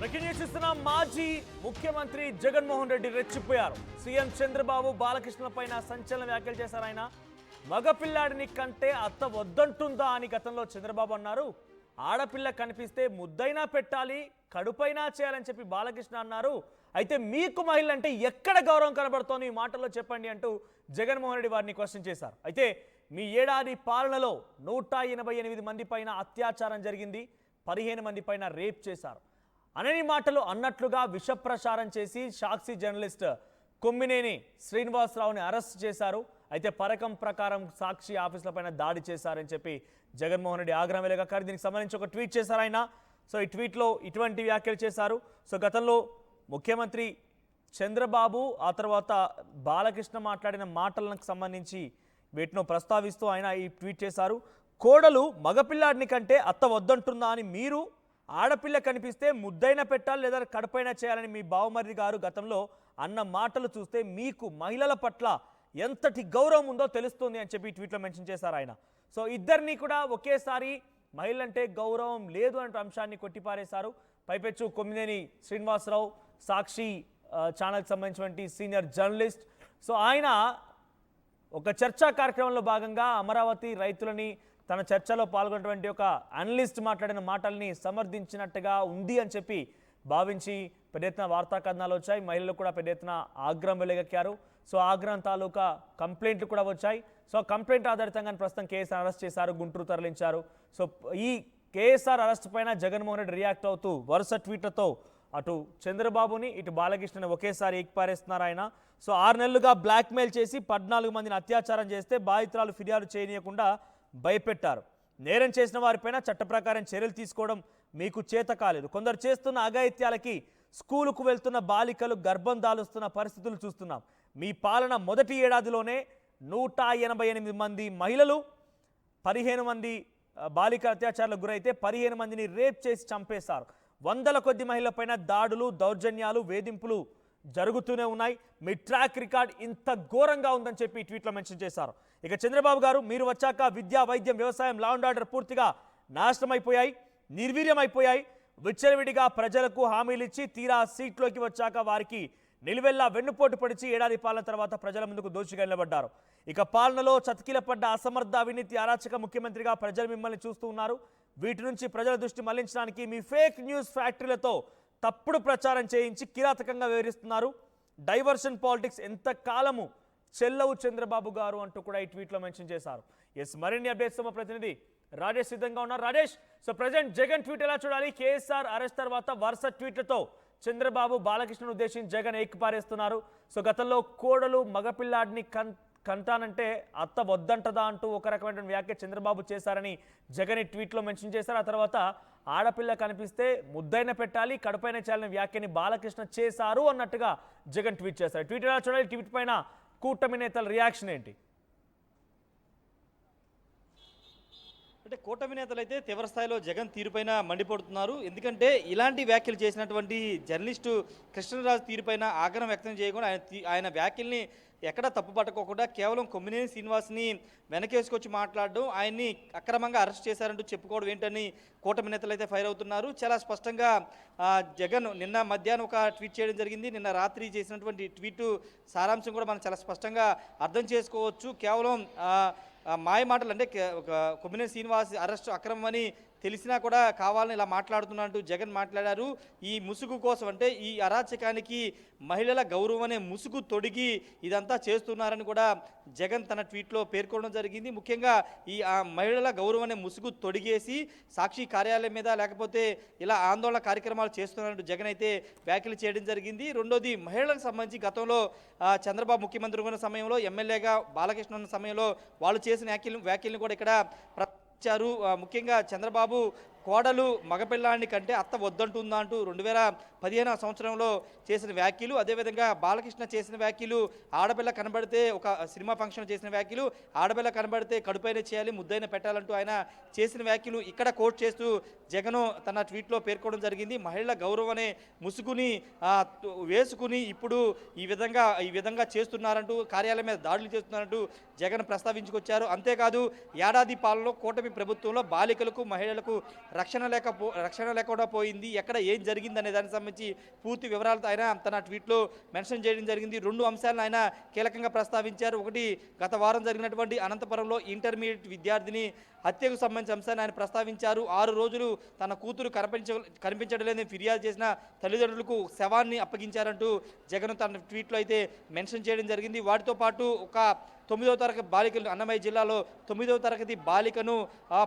Breaking news ఇస్తున్న మాజీ ముఖ్యమంత్రి జగన్మోహన్ రెడ్డి రెచ్చిపోయారు. సీఎం చంద్రబాబు బాలకృష్ణ పైన సంచలన వ్యాఖ్యలు చేశారు. ఆయన మగపిల్లాడిని కంటే అత్త వద్దంటుందా అని గతంలో చంద్రబాబు అన్నారు. ఆడపిల్ల కనిపిస్తే ముద్దైనా పెట్టాలి, కడుపైనా చేయాలని చెప్పి బాలకృష్ణ అన్నారు. అయితే మీకు మహిళలంటే ఎక్కడ గౌరవం కనబడుతోంది, ఈ మాటల్లో చెప్పండి అంటూ జగన్మోహన్ రెడ్డి వారిని క్వశ్చన్ చేశారు. అయితే మీ ఏడాది పాలనలో 188 మంది పైన అత్యాచారం జరిగింది, 15 మంది పైన రేప్ చేశారు. అనని మాటలు అన్నట్లుగా విషప్రచారం చేసి సాక్షి జర్నలిస్ట్ కొమ్మినేని శ్రీనివాసరావుని అరెస్ట్ చేశారు. అయితే పథకం ప్రకారం సాక్షి ఆఫీసుల పైన దాడి చేశారని చెప్పి జగన్మోహన్ రెడ్డి ఆగ్రహం వెలుగక్కారు. దీనికి సంబంధించి ఒక ట్వీట్ చేశారు ఆయన. సో ఈ ట్వీట్లో ఇటువంటి వ్యాఖ్యలు చేశారు. సో గతంలో ముఖ్యమంత్రి చంద్రబాబు ఆ తర్వాత బాలకృష్ణ మాట్లాడిన మాటలకు సంబంధించి వీటిని ప్రస్తావిస్తూ ఆయన ఈ ట్వీట్ చేశారు. కోడలు మగపిల్లాడిని కంటే అత్త వద్దంటుందా అని మీరు, ఆడపిల్ల కనిపిస్తే ముద్దైన పెట్టాలి లేదా కడుపైన చేయాలని మీ బావమరిది గారు గతంలో అన్న మాటలు చూస్తే మీకు మహిళల పట్ల ఎంతటి గౌరవం ఉందో తెలుస్తుంది అని చెప్పి ట్వీట్లో మెన్షన్ చేశారు ఆయన. సో ఇద్దరిని కూడా ఒకేసారి మహిళలంటే గౌరవం లేదు అనే అంశాన్ని కొట్టిపారేశారు. పైపెచ్చు కొమ్మినేని శ్రీనివాసరావు సాక్షి ఛానల్కి సంబంధించినటువంటి సీనియర్ జర్నలిస్ట్. సో ఆయన ఒక చర్చా కార్యక్రమంలో భాగంగా అమరావతి రైతులని తన చర్చలో పాల్గొన్నటువంటి ఒక అనలిస్ట్ మాట్లాడిన మాటల్ని సమర్థించినట్టుగా ఉంది అని చెప్పి భావించి పెద్ద ఎత్తున వార్తా కథనాలు వచ్చాయి. మహిళలు కూడా పెద్ద ఎత్తున ఆగ్రహం వెలుగెక్కారు. సో ఆగ్రహం తాలూకా కంప్లైంట్లు కూడా వచ్చాయి. సో కంప్లైంట్ ఆధారితంగా ప్రస్తుతం కేఎస్ఆర్ అరెస్ట్ చేశారు, గుంటూరు తరలించారు. సో ఈ కేఎస్ఆర్ అరెస్ట్ పైన జగన్మోహన్ రెడ్డి రియాక్ట్ అవుతూ వరుస ట్వీట్లతో అటు చంద్రబాబుని ఇటు బాలకృష్ణని ఒకేసారి ఏకిపారేస్తున్నారు ఆయన. సో 6 నెలలుగా బ్లాక్మెయిల్ చేసి 14 మందిని అత్యాచారం చేస్తే బాధితురాలు ఫిర్యాదు చేయనీయకుండా భయపెట్టారు. నేరం చేసిన వారిపైన చట్ట ప్రకారం చర్యలు తీసుకోవడం మీకు చేత కాలేదు. కొందరు చేస్తున్న అఘాయిత్యాలకి స్కూలుకు వెళ్తున్న బాలికలు గర్భం దాలుస్తున్న పరిస్థితులు చూస్తున్నాం. మీ పాలన మొదటి ఏడాదిలోనే 188 మంది మహిళలు, 15 మంది బాలికల అత్యాచారాలకు గురైతే 15 మందిని రేప్ చేసి చంపేశారు. వందల కొద్ది మహిళలపైన దాడులు, దౌర్జన్యాలు, వేధింపులు జరుగుతూనే ఉన్నాయి. మీ ట్రాక్ రికార్డ్ ఇంత ఘోరంగా ఉందని చెప్పి ట్వీట్లో మెన్షన్ చేశారు. ఇక చంద్రబాబు గారు మీరు వచ్చాక విద్య, వైద్యం, వ్యవసాయం, లా అండ్ ఆర్డర్ పూర్తిగా నాశనం అయిపోయాయి, నిర్వీర్యం అయిపోయాయి. విచ్చలవిడిగా ప్రజలకు హామీలు ఇచ్చి తీరా సీట్లోకి వచ్చాక వారికి నిలువెల్లా వెన్నుపోటు పడిచి ఏడాది పాలన తర్వాత ప్రజల ముందుకు దోషిగా నిలబడ్డారు. ఇక పాలనలో చతికిలపడ్డ అసమర్థ, అవినీతి, అరాచక ముఖ్యమంత్రిగా ప్రజలు మిమ్మల్ని చూస్తూ ఉన్నారు. వీటి నుంచి ప్రజల దృష్టి మళ్లించడానికి మీ ఫేక్ న్యూస్ ఫ్యాక్టరీలతో తప్పుడు ప్రచారం చేయించి కిరాతకంగా వివరిస్తున్నారు. డైవర్షన్ పాలిటిక్స్ ఎంత కాలము చెల్లవు చంద్రబాబు గారు అంటూ కూడా ఈ ట్వీట్లో మెన్షన్ చేశారు. మరిన్ని అప్డేట్స్ మా ప్రతినిధి రాజేష్ సిద్ధంగా ఉన్నారు. Rajesh, so present Jagan tweet ఎలా చూడాలి? కేఎస్ఆర్ అరెస్ట్ తర్వాత వరుస ట్వీట్లతో చంద్రబాబు బాలకృష్ణను ఉద్దేశించి జగన్ ఏకిపారేస్తున్నారు. సో గతంలో కోడలు మగపిల్లాడిని కంటానంటే అత్త వద్దంటదా అంటూ ఒక రకమైన వ్యాఖ్య చంద్రబాబు చేశారని జగన్ ఈ ట్వీట్లో మెన్షన్ చేశారు. ఆ తర్వాత ఆడపిల్ల కనిపిస్తే ముద్దైన పెట్టాలి, కడుపైన చేయాలని వ్యాఖ్యని బాలకృష్ణ చేశారు అన్నట్టుగా జగన్ ట్వీట్ చేశారు. ట్వీట్ ఎలా చూడాలి? ట్వీట్ పైన కూటమి నేతల రియాక్షన్ ఏంటి? అంటే కూటమి నేతలు అయితే తీవ్రస్థాయిలో జగన్ తీరుపైన మండిపడుతున్నారు. ఎందుకంటే ఇలాంటి వ్యాఖ్యలు చేసినటువంటి జర్నలిస్టు కృష్ణరాజు తీరుపైన ఆగ్రహం వ్యక్తం చేయకుండా ఆయన వ్యాఖ్యల్ని ఎక్కడా తప్పు పట్టుకోకుండా కేవలం కొమ్మినేని శ్రీనివాస్ని వెనకేసుకొచ్చి మాట్లాడడం, ఆయన్ని అక్రమంగా అరెస్ట్ చేశారంటూ చెప్పుకోవడం ఏంటని కూటమి నేతలు అయితే ఫైర్ అవుతున్నారు. చాలా స్పష్టంగా జగన్ నిన్న మధ్యాహ్నం ఒక ట్వీట్ చేయడం జరిగింది. నిన్న రాత్రి చేసినటువంటి ట్వీటు సారాంశం కూడా మనం చాలా స్పష్టంగా అర్థం చేసుకోవచ్చు. కేవలం మాయ మాటలు, అంటే ఒక కొమ్మినేని శ్రీనివాస్ అరెస్ట్ అక్రమమని తెలిసినా కూడా కావాలని ఇలా మాట్లాడుతున్నట్టు జగన్ మాట్లాడారు. ఈ ముసుగు కోసం, అంటే ఈ అరాచకానికి మహిళల గౌరవం అనే ముసుగు తొడిగి ఇదంతా చేస్తున్నారని కూడా జగన్ తన ట్వీట్లో పేర్కొనడం జరిగింది. ముఖ్యంగా ఈ మహిళల గౌరవం అనే ముసుగు తొడిగేసి సాక్షి కార్యాలయం మీద లేకపోతే ఇలా ఆందోళన కార్యక్రమాలు చేస్తున్నట్టు జగన్ అయితే వ్యాఖ్యలు చేయడం జరిగింది. రెండోది, మహిళలకు సంబంధించి గతంలో చంద్రబాబు ముఖ్యమంత్రి ఉన్న సమయంలో, ఎమ్మెల్యేగా బాలకృష్ణ ఉన్న సమయంలో వాళ్ళు చేసిన వ్యాఖ్యలను కూడా ఇక్కడ ఇచ్చారు. ముఖ్యంగా చంద్రబాబు కోడలు మగపిల్లాడిని కంటే అత్త వద్దంటుందా అంటూ 2015 సంవత్సరంలో చేసిన వ్యాఖ్యలు, అదేవిధంగా బాలకృష్ణ చేసిన వ్యాఖ్యలు, ఆడపిల్ల కనబడితే ఒక సినిమా ఫంక్షన్ చేసిన వ్యాఖ్యలు, ఆడపిల్ల కనబడితే కడుపైన చేయాలి, ముద్దైన పెట్టాలంటూ ఆయన చేసిన వ్యాఖ్యలు ఇక్కడ కోట్ చేస్తూ జగన్ తన ట్వీట్లో పేర్కొనడం జరిగింది. మహిళల గౌరవం అనే ముసుగుని వేసుకుని ఇప్పుడు ఈ విధంగా చేస్తున్నారంటూ, కార్యాలయం మీద దాడులు చేస్తున్నారంటూ జగన్ ప్రస్తావించుకొచ్చారు. అంతేకాదు ఏడాది పాలనలో కూటమి ప్రభుత్వంలో బాలికలకు, మహిళలకు రక్షణ లేకుండా పోయింది, ఎక్కడ ఏం జరిగింది అనే దానికి సంబంధించి పూర్తి వివరాలతో ఆయన తన ట్వీట్లో మెన్షన్ చేయడం జరిగింది. 2 అంశాలను ఆయన కీలకంగా ప్రస్తావించారు. ఒకటి, గత వారం జరిగినటువంటి అనంతపురంలో ఇంటర్మీడియట్ విద్యార్థిని హత్యకు సంబంధించిన అంశాన్ని ఆయన ప్రస్తావించారు. 6 రోజులు తన కూతురు కనిపించడం లేదని ఫిర్యాదు చేసిన తల్లిదండ్రులకు శవాన్ని అప్పగించారంటూ జగన్ తన ట్వీట్లో అయితే మెన్షన్ చేయడం జరిగింది. వాటితో పాటు ఒక 9వ తరగతి బాలికలు, అన్నమయ్య జిల్లాలో 9వ తరగతి బాలికను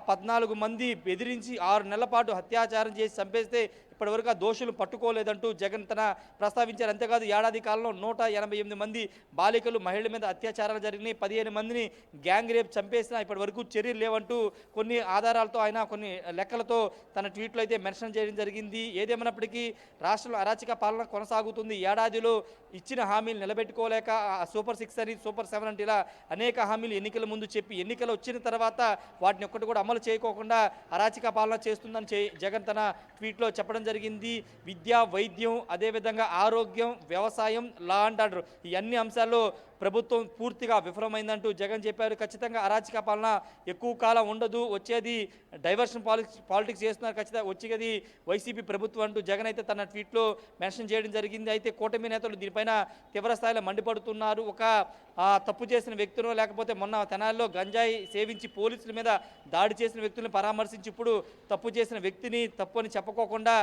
14 మంది బెదిరించి 6 నెలల పాటు అత్యాచారం చేసి చంపేస్తే ఇప్పటివరకు ఆ దోషులు పట్టుకోలేదంటూ జగన్ తన ప్రస్తావించారు. అంతేకాదు ఏడాది కాలంలో 188 మంది బాలికలు, మహిళల మీద అత్యాచారాలు జరిగినాయి, 15 మందిని గ్యాంగ్ రేప్ చంపేసినా ఇప్పటివరకు చర్యలు లేవంటూ కొన్ని ఆధారాలతో ఆయన కొన్ని లెక్కలతో తన ట్వీట్లో అయితే మెన్షన్ చేయడం జరిగింది. ఏదేమైనప్పటికీ రాష్ట్రంలో అరాచక పాలన కొనసాగుతుంది. ఏడాదిలో ఇచ్చిన హామీలు నిలబెట్టుకోలేక సూపర్ 6 అని, సూపర్ 7 అంటే ఇలా అనేక హామీలు ఎన్నికల ముందు చెప్పి ఎన్నికలు వచ్చిన తర్వాత వాటిని ఒక్కటి కూడా అమలు చేయకోకుండా అరాచక పాలన చేస్తుందని జగన్ తన ట్వీట్లో చెప్పడం జరిగింది. విద్య, వైద్యం, అదేవిధంగా ఆరోగ్యం, వ్యవసాయం, లా అండ్ ఆర్డర్ ఈ అన్ని అంశాల్లో ప్రభుత్వం పూర్తిగా విఫలమైందంటూ జగన్ చెప్పారు. ఖచ్చితంగా అరాచక పాలన ఎక్కువ కాలం ఉండదు, వచ్చేది డైవర్షన్ పాలిటిక్స్ చేస్తున్నారు, ఖచ్చితంగా వచ్చేది వైసీపీ ప్రభుత్వం అంటూ జగన్ అయితే తన ట్వీట్లో మెన్షన్ చేయడం జరిగింది. అయితే కూటమి నేతలు దీనిపైన తీవ్ర స్థాయిలో మండిపడుతున్నారు. ఒక తప్పు చేసిన వ్యక్తులు, లేకపోతే మొన్న తెనాలిలో గంజాయి సేవించి పోలీసుల మీద దాడి చేసిన వ్యక్తులను పరామర్శించి ఇప్పుడు తప్పు చేసిన వ్యక్తిని తప్పు అని చెప్పుకోకుండా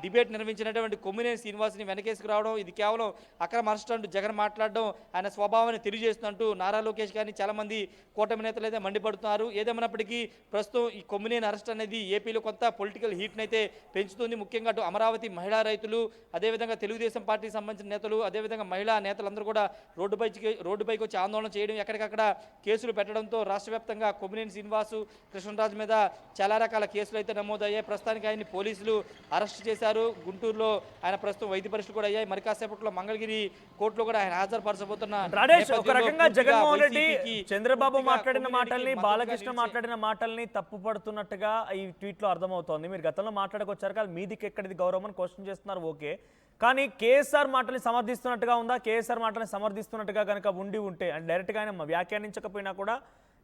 డిబేట్ నిర్వహించినటువంటి కొమ్మినేని శ్రీనివాస్ని వెనకేసుకు రావడం, ఇది కేవలం అక్రమ అరెస్ట్ అంటూ జగన్ మాట్లాడడం ఆయన స్వభావాన్ని తెలియజేస్తున్నట్టు నారా లోకేష్ గారిని చాలామంది కూటమి నేతలు అయితే మండిపడుతున్నారు. ఏదేమైనప్పటికీ ప్రస్తుతం ఈ కొమ్మినేని అరెస్ట్ అనేది ఏపీలో కొంత పొలిటికల్ హీట్ని అయితే పెంచుతుంది. ముఖ్యంగా అటు అమరావతి మహిళా రైతులు, అదేవిధంగా తెలుగుదేశం పార్టీకి సంబంధించిన నేతలు, అదేవిధంగా మహిళా నేతలందరూ కూడా రోడ్డుపైకి వచ్చి ఆందోళన చేయడం, ఎక్కడికక్కడ కేసులు పెట్టడంతో రాష్ట్ర వ్యాప్తంగా కొమ్మినేని శ్రీనివాసు, కృష్ణరాజు మీద చాలా రకాల కేసులు అయితే నమోదయ్యాయి. ప్రస్తుతానికి ఆయన్ని పోలీసులు అరెస్ట్ చేశారు. గుంటూరులో ఆయన ప్రస్తుతం వైద్య పరీక్షలు కూడా అయ్యాయి. మరి కాసేపట్లో మంగళగిరి కోర్టులో కూడా ఆయన హాజరుపరచబోతున్న రాజేష్, ఒక రకంగా జగన్మోహన్ రెడ్డి చంద్రబాబు మాట్లాడిన మాటల్ని, బాలకృష్ణ మాట్లాడిన మాటల్ని తప్పు పడుతున్నట్టుగా ఈ ట్వీట్ లో అర్థమవుతోంది. మీరు గతంలో మాట్లాడుకొచ్చారు కదా, మీదికి ఎక్కడిది గౌరవం అని క్వశ్చన్ చేస్తున్నారు, ఓకే. కానీ కేఎస్ఆర్ మాటల్ని సమర్థిస్తున్నట్టుగా ఉందా? కేఎస్ఆర్ మాటల్ని సమర్థిస్తున్నట్టుగా కనుక ఉంటే అంటే డైరెక్ట్గా ఆయన వ్యాఖ్యానించకపోయినా కూడా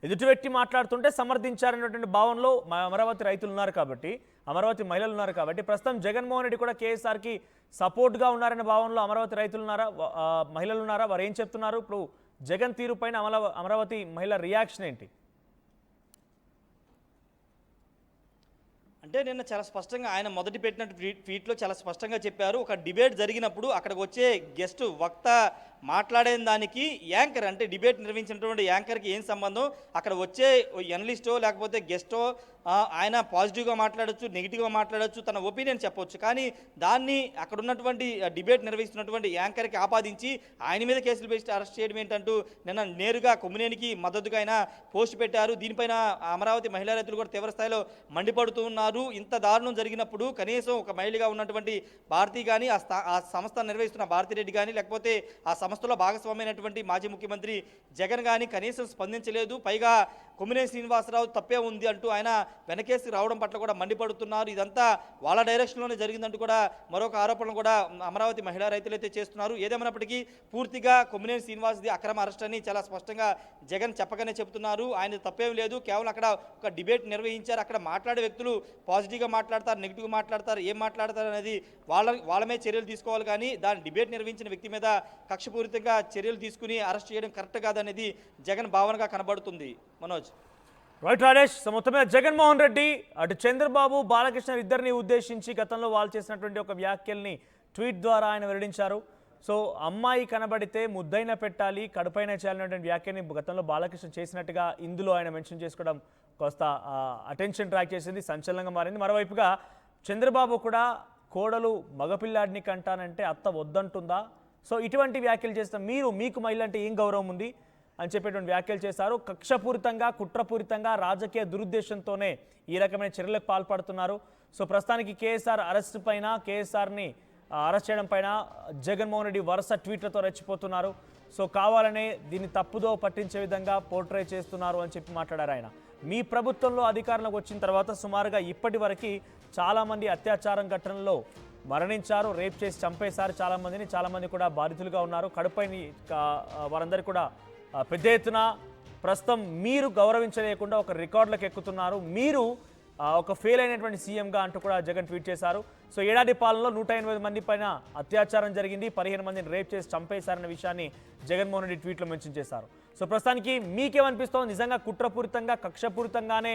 ఎదుటి వ్యక్తి మాట్లాడుతుంటే సమర్థించారనేటువంటి భావనలో అమరావతి రైతులు ఉన్నారు కాబట్టి, అమరావతి మహిళలు ఉన్నారు కాబట్టి, ప్రస్తుతం జగన్మోహన్ రెడ్డి కూడా కేఎస్ఆర్కి సపోర్ట్గా ఉన్నారనే భావనలో అమరావతి రైతులు ఉన్నారా, మహిళలు ఉన్నారా? వారు ఏం చెప్తున్నారు? ఇప్పుడు జగన్ తీరు పైన అమరావతి మహిళల రియాక్షన్ ఏంటి? అంటే నిన్న చాలా స్పష్టంగా ఆయన మొదటి పెట్టిన ట్వీట్లో చాలా స్పష్టంగా చెప్పారు. ఒక డిబేట్ జరిగినప్పుడు అక్కడికి వచ్చే గెస్ట్ వక్త మాట్లాడే దానికి యాంకర్, అంటే డిబేట్ నిర్వహించినటువంటి యాంకర్కి ఏం సంబంధం? అక్కడ వచ్చే ఎనలిస్టో లేకపోతే గెస్టో ఆయన పాజిటివ్గా మాట్లాడచ్చు, నెగిటివ్గా మాట్లాడచ్చు, తన ఒపీనియన్ చెప్పవచ్చు. కానీ దాన్ని అక్కడ ఉన్నటువంటి డిబేట్ నిర్వహిస్తున్నటువంటి యాంకర్కి ఆపాదించి ఆయన మీద కేసులు వేసి అరెస్ట్ చేయడం ఏంటంటూ నిన్న నేరుగా కొమ్మినేనికి మద్దతుగా ఆయన పోస్ట్ పెట్టారు. దీనిపైన అమరావతి మహిళా రైతులు కూడా తీవ్ర స్థాయిలో మండిపడుతూ ఉన్నారు. ఇంత దారుణం జరిగినప్పుడు కనీసం ఒక మహిళగా ఉన్నటువంటి భారతి కానీ, ఆ సంస్థ నిర్వహిస్తున్న భారతిరెడ్డి కానీ, లేకపోతే ఆ సంస్థలో భాగస్వామైనటువంటి మాజీ ముఖ్యమంత్రి జగన్ కానీ కనీసం స్పందించలేదు. పైగా కొమ్మినేని శ్రీనివాసరావు తప్పే ఉంది అంటూ ఆయన వెనకేసి రావడం పట్ల కూడా మండిపడుతున్నారు. ఇదంతా వాళ్ళ డైరెక్షన్లోనే జరిగిందంటూ కూడా మరొక ఆరోపణలు కూడా అమరావతి మహిళా రైతులు అయితే చేస్తున్నారు. ఏదేమైనప్పటికీ పూర్తిగా కొమ్మినేని శ్రీనివాస్ది అక్రమ అరెస్ట్ అని చాలా స్పష్టంగా జగన్ చెప్పగానే చెబుతున్నారు. ఆయన తప్పేం లేదు, కేవలం అక్కడ ఒక డిబేట్ నిర్వహించారు. అక్కడ మాట్లాడే వ్యక్తులు పాజిటివ్గా మాట్లాడతారు, నెగిటివ్గా మాట్లాడతారు, ఏం మాట్లాడతారు అనేది వాళ్ళ మీద చర్యలు తీసుకోవాలి. కానీ దాని డిబేట్ నిర్వహించిన వ్యక్తి మీద కక్షపూరితంగా చర్యలు తీసుకుని అరెస్ట్ చేయడం కరెక్ట్ కాదనేది జగన్ భావనగా కనబడుతుంది. మనోజ్. రైట్ రాజేష్, మొత్తం మీద జగన్మోహన్ రెడ్డి అటు చంద్రబాబు, బాలకృష్ణ ఇద్దరిని ఉద్దేశించి గతంలో వాళ్ళు చేసినటువంటి ఒక వ్యాఖ్యల్ని ట్వీట్ ద్వారా ఆయన వెల్లడించారు. సో అమ్మాయి కనబడితే ముద్దైన పెట్టాలి, కడుపైన చేయాలనేటువంటి వ్యాఖ్యని గతంలో బాలకృష్ణ చేసినట్టుగా ఇందులో ఆయన మెన్షన్ చేసుకోవడం కాస్త అటెన్షన్ ట్రాక్ చేసింది, సంచలనంగా మారింది. మరోవైపుగా చంద్రబాబు కూడా కోడలు మగపిల్లాడిని కంటానంటే అత్త వద్దంటుందా? సో ఇటువంటి వ్యాఖ్యలు చేసిన మీకు మహిళ అంటే ఏం గౌరవం ఉంది అని చెప్పేటువంటి వ్యాఖ్యలు చేశారు. కక్షపూరితంగా, కుట్రపూరితంగా, రాజకీయ దురుద్దేశంతోనే ఈ రకమైన చర్యలకు పాల్పడుతున్నారు. సో ప్రస్తుతానికి కేఎస్ఆర్ అరెస్ట్ పైన, కేఎస్ఆర్ని అరెస్ట్ చేయడం పైన జగన్మోహన్ రెడ్డి వరుస ట్వీట్లతో రెచ్చిపోతున్నారు. సో కావాలనే దీన్ని తప్పుదో పట్టించే విధంగా పోర్ట్రే చేస్తున్నారు అని చెప్పి మాట్లాడారు ఆయన. మీ ప్రభుత్వంలో అధికారంలోకి వచ్చిన తర్వాత సుమారుగా ఇప్పటి వరకు చాలామంది అత్యాచారం ఘటనలో మరణించారు, రేప్ చేసి చంపేశారు చాలామందిని. చాలామంది కూడా బాధితులుగా ఉన్నారు. కడుపైని వారందరూ కూడా పెద్ద ఎత్తున ప్రస్తుతం మీరు గౌరవించలేకుండా ఒక రికార్డులకు ఎక్కుతున్నారు. మీరు ఒక ఫెయిల్ అయినటువంటి సీఎంగా అంటూ కూడా జగన్ ట్వీట్ చేశారు. సో ఏడాది పాలనలో 180 మంది పైన అత్యాచారం జరిగింది, 15 మందిని రేప్ చేసి చంపేశారన్న విషయాన్ని జగన్మోహన్ రెడ్డి ట్వీట్లో మెన్షన్ చేశారు. సో ప్రస్తుతానికి మీకేమనిపిస్తోంది? నిజంగా కుట్రపూరితంగా కక్షపూరితంగానే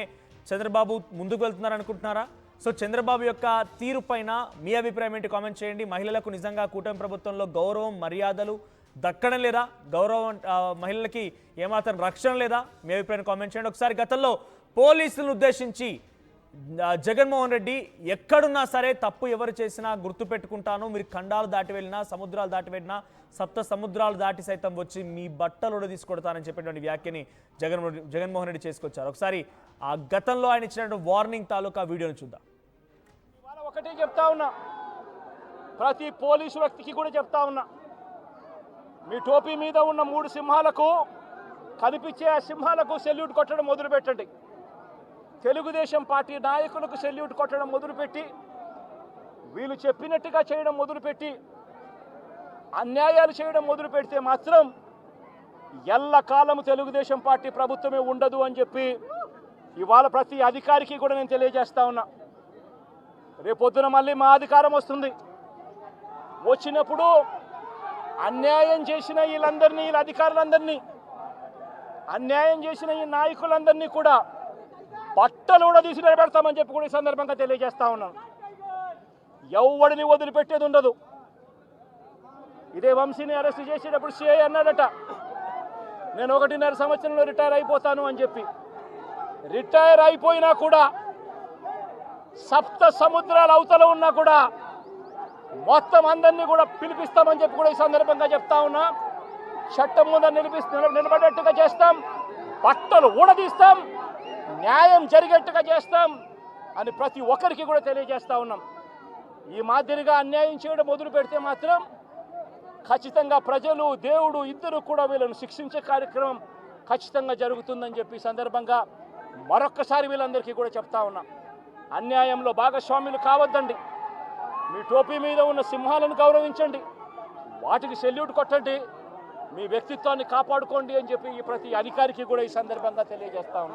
చంద్రబాబు ముందుకు వెళ్తున్నారు అనుకుంటున్నారా? సో చంద్రబాబు యొక్క తీరు పైన మీ అభిప్రాయం ఏంటి? కామెంట్ చేయండి. మహిళలకు నిజంగా కూటమి ప్రభుత్వంలో గౌరవం మర్యాదలు దక్కడం లేదా? గౌరవం మహిళలకి ఏమాత్రం రక్షణ లేదా? మీ అభిప్రాయం కామెంట్ చేయండి. ఒకసారి గతంలో పోలీసులను ఉద్దేశించి జగన్మోహన్ రెడ్డి ఎక్కడున్నా సరే తప్పు ఎవరు చేసినా గుర్తుపెట్టుకుంటాను, మీరు ఖండాలు దాటి వెళ్ళినా సముద్రాలు దాటి వెళ్ళినా సప్త సముద్రాలు దాటి సైతం వచ్చి మీ బట్టలు తీసుకొడతానని చెప్పేటువంటి వ్యాఖ్యని జగన్మోహన్ రెడ్డి చేసుకొచ్చారు. ఒకసారి ఆ గతంలో ఆయన ఇచ్చినటువంటి వార్నింగ్ తాలూకా వీడియోని చూద్దాం. ఇవాళ ఒకటే చెప్తా ఉన్నా, ప్రతి పోలీసు వ్యక్తికి కూడా చెప్తా ఉన్నా, మీ టోపీ మీద ఉన్న 3 సింహాలకు కనిపించే ఆ సింహాలకు సెల్యూట్ కొట్టడం మొదలుపెట్టండి. తెలుగుదేశం పార్టీ నాయకులకు సెల్యూట్ కొట్టడం మొదలుపెట్టి వీళ్ళు చెప్పినట్టుగా చేయడం మొదలుపెట్టి అన్యాయాలు చేయడం మొదలు పెడితే మాత్రం ఎల్లకాలం తెలుగుదేశం పార్టీ ప్రభుత్వమే ఉండదు అని చెప్పి ఇవాళ ప్రతి అధికారికి కూడా నేను తెలియజేస్తా ఉన్నా. రేపొద్దున మళ్ళీ మా అధికారం వస్తుంది, వచ్చినప్పుడు అన్యాయం చేసిన వీళ్ళందరినీ, వీళ్ళ అధికారులందరినీ, అన్యాయం చేసిన ఈ నాయకులందరినీ కూడా బట్టలు కూడా తీసి నిలబెడతామని చెప్పి కూడా ఈ సందర్భంగా తెలియజేస్తా ఉన్నాను. ఎవడిని వదిలిపెట్టేది ఉండదు. ఇదే వంశీని అరెస్ట్ చేసేటప్పుడు సిఐ అన్నాడట, నేను 1.5 సంవత్సరంలో రిటైర్ అయిపోతాను అని చెప్పి. రిటైర్ అయిపోయినా కూడా సప్త సముద్రాల అవతల ఉన్నా కూడా మొత్తం అందరినీ కూడా పిలిపిస్తామని చెప్పి కూడా ఈ సందర్భంగా చెప్తా ఉన్నా. చట్టం ముందు నిలబడేట్టుగా చేస్తాం, బట్టలు ఊడదీస్తాం, న్యాయం జరిగేట్టుగా చేస్తాం అని ప్రతి ఒక్కరికి కూడా తెలియజేస్తా ఉన్నాం. ఈ మాదిరిగా అన్యాయం చేయడం మొదలు పెడితే మాత్రం ఖచ్చితంగా ప్రజలు, దేవుడు ఇద్దరు కూడా వీళ్ళను శిక్షించే కార్యక్రమం ఖచ్చితంగా జరుగుతుందని చెప్పి సందర్భంగా మరొక్కసారి వీళ్ళందరికీ కూడా చెప్తా ఉన్నా. అన్యాయంలో భాగస్వాములు కావద్దండి. మీ టోపీ మీద ఉన్న సింహాలను గౌరవించండి, వాటికి సెల్యూట్ కొట్టండి, మీ వ్యక్తిత్వాన్ని కాపాడుకోండి అని చెప్పి ఈ ప్రతి అధికారికి కూడా ఈ సందర్భంగా తెలియజేస్తా ఉన్నా.